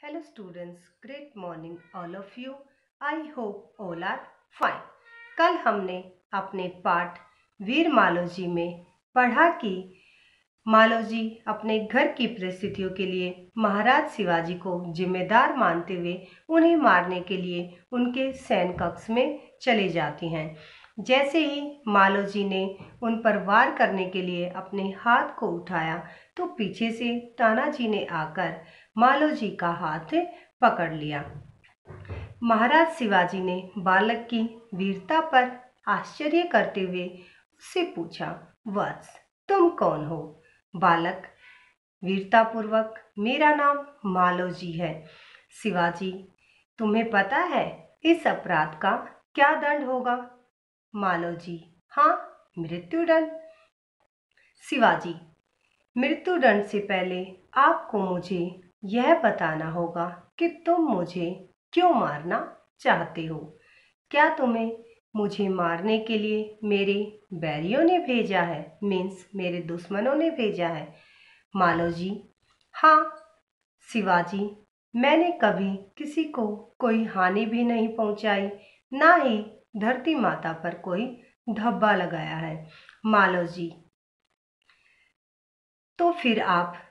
Hello students, great morning all of you. I hope all are fine. कल हमने अपने पाठ वीर मालोजी में पढ़ा कि मालोजी अपने घर की परिस्थितियों के लिए महाराज शिवाजी को जिम्मेदार मानते हुए उन्हें मारने के लिए उनके सैन्य कक्ष में चले जाती हैं। जैसे ही मालोजी ने उन पर वार करने के लिए अपने हाथ को उठाया तो पीछे से तानाजी ने आकर मालोजी का हाथ पकड़ लिया। महाराज शिवाजी ने बालक की वीरता पर आश्चर्य करते हुए उससे पूछा, वत्स तुम कौन हो? बालक वीरतापूर्वक, मेरा नाम मालोजी है। शिवाजी, तुम्हें पता है इस अपराध का क्या दंड होगा? मालोजी, हाँ, मृत्युदंड। शिवाजी, मृत्युदंड से पहले आपको मुझे यह बताना होगा कि तुम मुझे क्यों मारना चाहते हो। क्या तुम्हें मुझे मारने के लिए मेरे बैरियों ने भेजा है, मीन्स मेरे दुश्मनों ने भेजा है? मालोजी, हाँ शिवाजी, मैंने कभी किसी को कोई हानि भी नहीं पहुंचाई, ना ही धरती माता पर कोई धब्बा लगाया है। मालोजी, तो फिर आप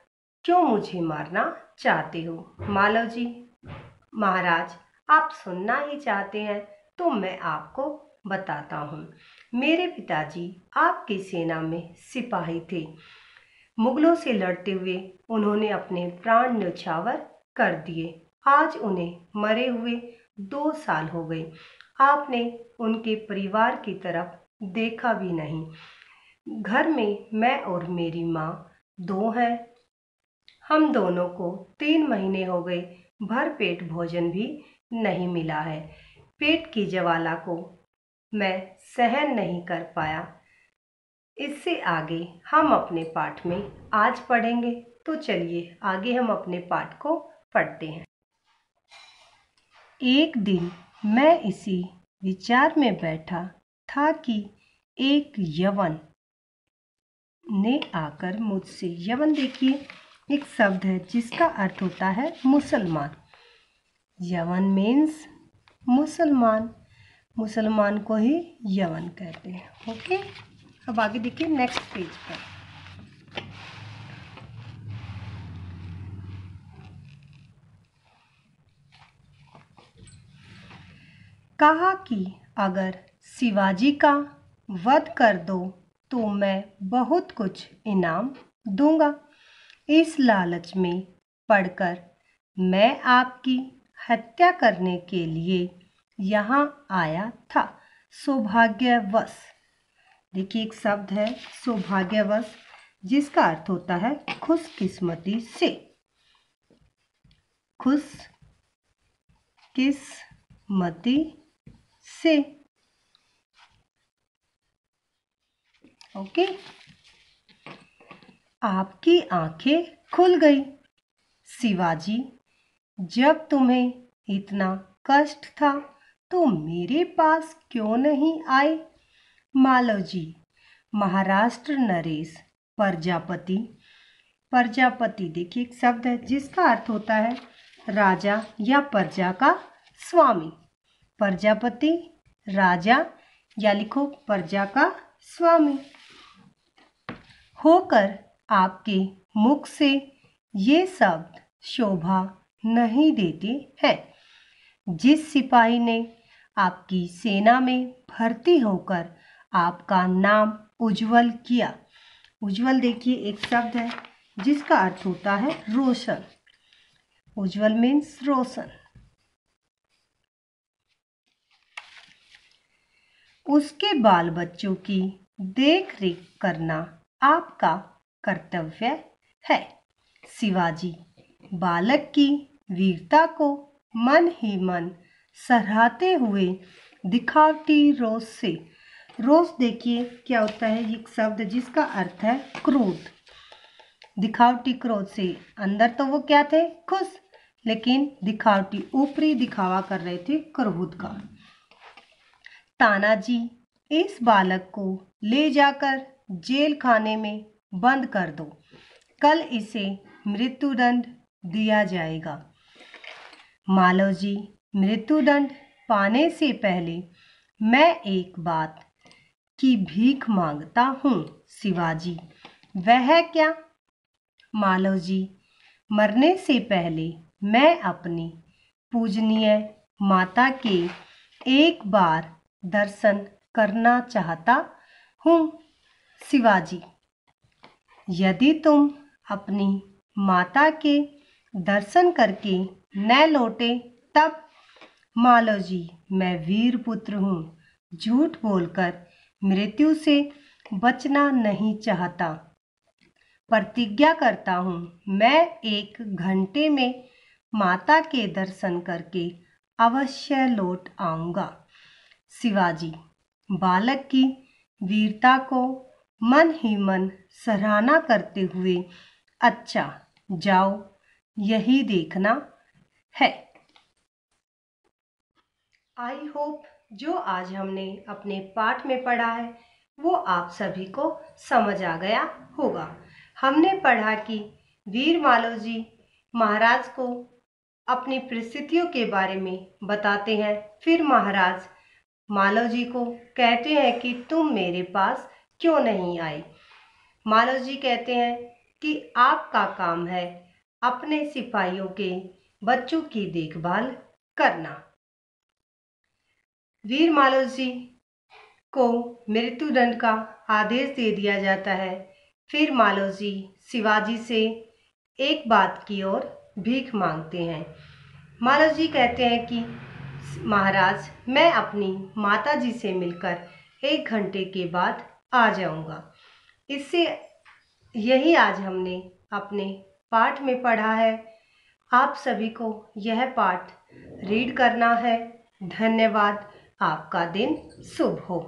क्यों मुझे मारना चाहते हो? मालोजी, महाराज आप सुनना ही चाहते हैं तो मैं आपको बताता हूँ। मेरे पिताजी आपकी सेना में सिपाही थे। मुगलों से लड़ते हुए उन्होंने अपने प्राण न्यौछावर कर दिए। आज उन्हें मरे हुए 2 साल हो गए। आपने उनके परिवार की तरफ देखा भी नहीं। घर में मैं और मेरी माँ 2 हैं। हम दोनों को 3 महीने हो गए, भरपेट भोजन भी नहीं मिला है। पेट की ज्वाला को मैं सहन नहीं कर पाया। इससे आगे हम अपने पाठ में आज पढ़ेंगे, तो चलिए आगे हम अपने पाठ को पढ़ते हैं। एक दिन मैं इसी विचार में बैठा था कि एक यवन ने आकर मुझसे, यवन देखिए एक शब्द है जिसका अर्थ होता है मुसलमान। यवन मीन्स मुसलमान, मुसलमान को ही यवन कहते हैं। ओके, अब आगे देखिए नेक्स्ट पेज पर। कहा कि अगर शिवाजी का वध कर दो तो मैं बहुत कुछ इनाम दूंगा। इस लालच में पड़कर मैं आपकी हत्या करने के लिए यहाँ आया था। सौभाग्यवश, देखिए एक शब्द है सौभाग्यवश जिसका अर्थ होता है खुशकिस्मती से। खुशकिस्मती से, ओके। आपकी आंखें खुल गई। शिवाजी, जब तुम्हें इतना कष्ट था तो मेरे पास क्यों नहीं आए? मालोजी, महाराष्ट्र नरेश प्रजापति। प्रजापति देखिए एक शब्द है जिसका अर्थ होता है राजा या प्रजा का स्वामी। प्रजापति राजा, या लिखो प्रजा का स्वामी होकर आपके मुख से ये शब्द शोभा नहीं देते हैं। जिस सिपाही ने आपकी सेना में भर्ती होकर आपका नाम उज्जवल किया, उज्जवल देखिए एक शब्द है जिसका अर्थ होता है रोशन। उज्जवल मीन्स रोशन। उसके बाल बच्चों की देख रेख करना आपका कर्तव्य है। शिवाजी, बालक की वीरता को मन ही मन सराहते हुए दिखावटी रोष से, रोष देखिए क्या होता है, एक शब्द जिसका अर्थ है क्रोध। दिखावटी क्रोध से, अंदर तो वो क्या थे, खुश, लेकिन दिखावटी ऊपरी दिखावा कर रहे थे क्रोध का। तानाजी, इस बालक को ले जाकर जेल खाने में बंद कर दो। कल इसे मृत्युदंड दिया जाएगा। मालवजी, मृत्युदंड पाने से पहले मैं एक बात की भीख मांगता हूँ। शिवाजी, वह क्या? मालवजी, मरने से पहले मैं अपनी पूजनीय माता के एक बार दर्शन करना चाहता हूँ। शिवाजी, यदि तुम अपनी माता के दर्शन करके न लौटे तब? मालवजी, मैं वीर पुत्र हूँ, झूठ बोलकर मृत्यु से बचना नहीं चाहता। प्रतिज्ञा करता हूँ मैं 1 घंटे में माता के दर्शन करके अवश्य लौट आऊँगा। शिवाजी, बालक की वीरता को मन ही मन सराहना करते हुए, अच्छा जाओ, यही देखना है। आई होप जो आज हमने अपने पाठ में पढ़ा है वो आप सभी को समझ आ गया होगा। हमने पढ़ा कि वीर मालोजी महाराज को अपनी परिस्थितियों के बारे में बताते हैं। फिर महाराज मालोजी को कहते हैं कि तुम मेरे पास क्यों नहीं आई। मालोजी कहते हैं कि आपका काम है अपने सिपाहियों के बच्चों की देखभाल करना। वीर मालोजी को मृत्युदंड का आदेश दे दिया जाता है। फिर मालोजी शिवाजी से एक बात की ओर भीख मांगते हैं। मालोजी कहते हैं कि महाराज, मैं अपनी माताजी से मिलकर 1 घंटे के बाद आ जाऊंगा। इससे यही आज हमने अपने पाठ में पढ़ा है। आप सभी को यह पाठ रीड करना है। धन्यवाद। आपका दिन शुभ हो।